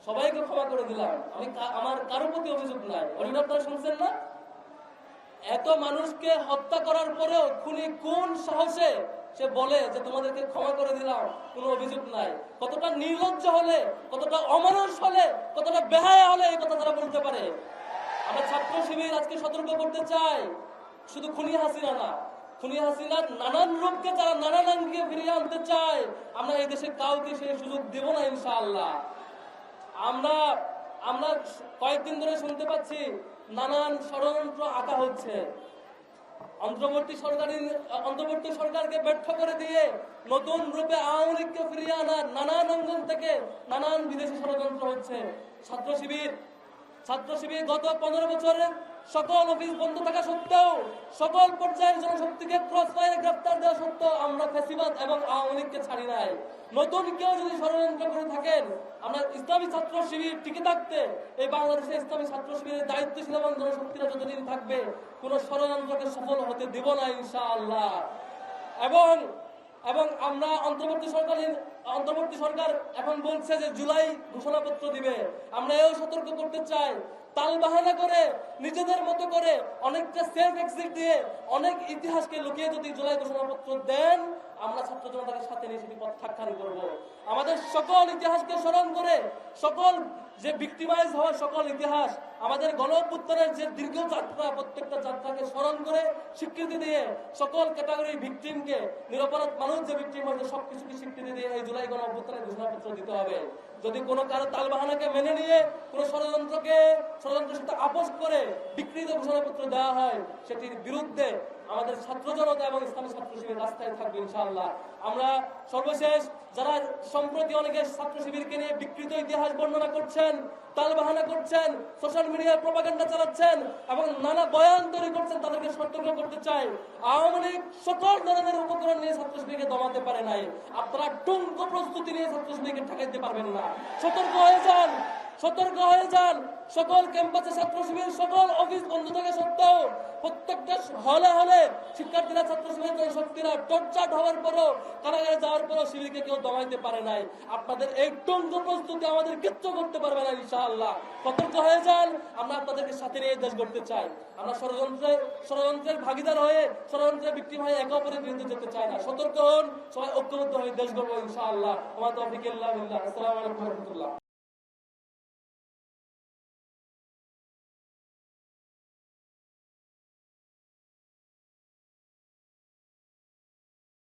সবাইকে ক্ষমা করে দিলাম, আমার কারো প্রতি অভিযোগ নাই। অডিও আপনারা শুনছেন না? এত মানুষকে হত্যা করার পরেও খুনি কোন সাহসে সে বলে যে তোমাদেরকে ক্ষমা করে দিলাম, কোনো অভিযোগ নাই? কতটা নির্লজ্জ হলে, কতটা অমানুষ হলে, কতটা বেহায়া হলে এই কথা তারা বলতে পারে? আমরা ছাত্র শিবির আজকে সতর্ক করতে চাই, শুধু খুনি হাসিনা না, খুনি হাসিনার নানান রূপকে তারা নানান আঙ্গিকে ফিরিয়ে আনতে চায়। আমরা এই দেশে কাউকে সেই সুযোগ দেব না ইনশাআল্লাহ। আমরা কয়েকদিন ধরে শুনতে পাচ্ছি নানান ষড়যন্ত্র আঁকা হচ্ছে। অন্তর্বর্তী সরকারকে ব্যর্থ করে দিয়ে নতুন রূপে আওয়ামী লীগকে ফিরিয়ে আনার নানান অঙ্গন থেকে নানান বিদেশি ষড়যন্ত্র হচ্ছে। ছাত্র শিবির গত 15 বছরের সকল অফিস বন্ধ থাকা সত্ত্বেও, সকল পর্যায়ের জনশক্তিকে ক্রস ফায়ারে গ্রেফতার দেওয়া সত্ত্বেও আমরা ফ্যাসিবাদ এবং আওয়ামী লীগকে ছাড়ি নাই। নতুন কেউ যদি ষড়যন্ত্র করে থাকেন, আমরা ইসলামী ছাত্র শিবির টিকে থাকতে, এই বাংলাদেশে ইসলামী ছাত্র শিবিরের দায়িত্বশীল এবং জনশক্তিরা যতদিন থাকবে কোন ষড়যন্ত্রকে সফল হতে দেব না ইনশাআল্লাহ। এবং আমরা অন্তর্বর্তী সরকার এখন বলছে যে জুলাই ঘোষণাপত্র দিবে। আমরা এও সতর্ক করতে চাই, তালবাহানা করে নিজেদের মতো করে অনেকটা সেলফ এক্সিট দিয়ে অনেক ইতিহাসকে লুকিয়ে যদি জুলাই ঘোষণাপত্র দেন, আমরা ছাত্র জনতাকে সাথে নিয়ে সেটি প্রত্যাখ্যান করব। আমাদের সকল ইতিহাসকে স্মরণ করে, সকল যে ভিক্টিমাইজ হওয়ার সকল ইতিহাস, আমাদের গণ অভ্যুত্থানের যে দীর্ঘ যাত্রা, প্রত্যেকটা যাত্রাকে স্মরণ করে স্বীকৃতি দিয়ে সকল ক্যাটাগরি ভিকটিমকে, নিরপরাধ মানুষ যে ভিকটিম হয়েছে সবকিছুকে স্বীকৃতি দিয়ে এই জুলাই গণ অভ্যুত্থানের ঘোষণাপত্র দিতে হবে। যদি কোনো কারো তালবাহানাকে মেনে নিয়ে কোনো ষড়যন্ত্রের সাথে আপোষ করে বিকৃত ঘোষণাপত্র দেওয়া হয়, সেটির বিরুদ্ধে আমাদের ছাত্র জনতা এবং ইসলামী ছাত্র শিবির রাস্তায় থাকবে ইনশাআল্লাহ। আমরা সর্বশেষ যারা সম্প্রতি অনেকে ছাত্র শিবিরকে নিয়ে বিকৃত ইতিহাস বর্ণনা করছেন, তালবাহানা করছেন, সোশ্যাল মিডিয়ায় প্রপাগান্ডা চালাচ্ছেন এবং নানা বয়ান তৈরি করছেন, তাদেরকে সতর্ক করতে চাই, আওয়ামী লীগ সকল ধরনের উপকরণ নিয়ে ছাত্র শিবিরকে দমাতে পারে নাই। আপনারা টুঙ্কো প্রস্তুতি নিয়ে ছাত্র শিবিরকে ঠেকাইতে পারবেন না। সতর্ক হয়ে যান। সকল ক্যাম্পাসে ছাত্র শিবির, সকল অফিস বন্ধ থাকা সত্ত্বেও প্রত্যেকটা হলে শিক্ষার্থীরা, ছাত্র শিবির শক্তিরা টর্চার্ড হওয়ার পরও, কারাগারে যাওয়ার পরও শিবিরকে কেউ দমাইতে পারে নাই। আপনাদের এই টঙ্ক প্রস্তুতি আমাদের কিচ্ছু করতে পারবে না ইনশাআল্লাহ। সতর্ক হয়ে যান। আমরা আপনাদেরকে সাথে নিয়ে দেশ গড়তে চাই। আমরা ষড়যন্ত্রের ভাগিদার হয়ে, ষড়যন্ত্রের ভিকটিম হয়ে একে অপরের বিরুদ্ধে যেতে চাই না। সতর্ক হন, সবাই ঐক্যবদ্ধ হয়ে দেশ গড়বো ইনশাআল্লাহ। ওয়া মা তাওফীক ইল্লা বিল্লাহ। আসসালামু আলাইকুম ওয়া রাহমাতুল্লাহ।